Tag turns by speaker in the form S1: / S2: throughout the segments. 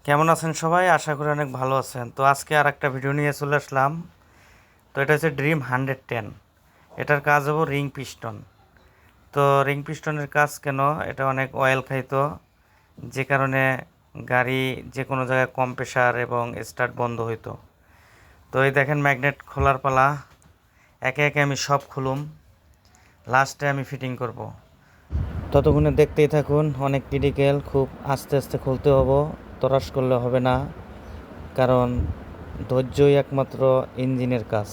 S1: কেমন আছেন সবাই? আশা করি অনেক ভালো আছেন। তো আজকে আর একটা ভিডিও নিয়ে চলে আসলাম। তো এটা হচ্ছে ড্রিম 110। এটার কাজ হবো রিং পিস্টন। তো রিং পিস্টনের কাজ কেন? এটা অনেক অয়েল খাইতো, যে কারণে গাড়ি যে কোনো জায়গায় কম প্রেশার এবং স্টার্ট বন্ধ হইতো। তো এই দেখেন ম্যাগনেট খোলার পালা। একে একে আমি সব খুলুম, লাস্টে আমি ফিটিং করব। ততক্ষণে দেখতেই থাকুন। অনেক ক্রিটিক্যাল, খুব আস্তে আস্তে খুলতে হবো, তরাস করলে হবে না, কারণ ধৈর্যই একমাত্র ইঞ্জিনের কাজ।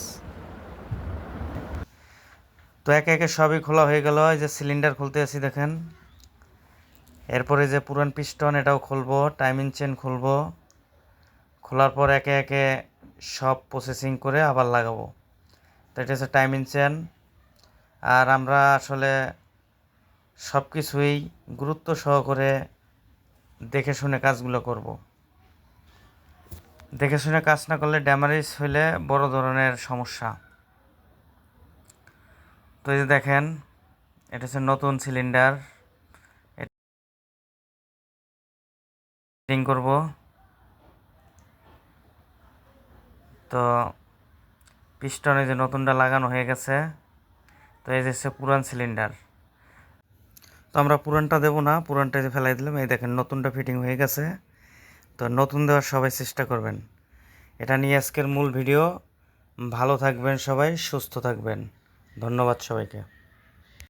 S1: তো একে একে সবই খোলা হয়ে গেল। এই যে সিলিন্ডার খুলতে আছি দেখেন। এরপরে যে পুরান পিস্টন এটাও খুলবো, টাইমিং চেন খুলবো। খোলার পর একে একে সব প্রসেসিং করে আবার লাগাবো। তো এটা হচ্ছে টাইমিং চেন। আর আমরা আসলে সব কিছুই গুরুত্ব সহকারে দেখে শুনে কাজগুলো করব। দেখে শুনে কাজ না করলে ড্যামারেজ হইলে বড় ধরনের সমস্যা। তো এই যে দেখেন, এটা হচ্ছে নতুন সিলিন্ডার, ফিটিং করব। তো পিস্টনে যে নতুনটা লাগানো হয়ে গেছে। তো এই যে হচ্ছে পুরান সিলিন্ডার। তো আমরা পুরানটা দেবো না, পুরানটা যে ফেলাই দিলাম। এই দেখেন নতুনটা ফিটিং হয়ে গেছে। তো নতুন দেওয়ার সবাই চেষ্টা করবেন। এটা নিয়ে আজকের মূল ভিডিও। ভালো থাকবেন সবাই, সুস্থ থাকবেন। ধন্যবাদ সবাইকে।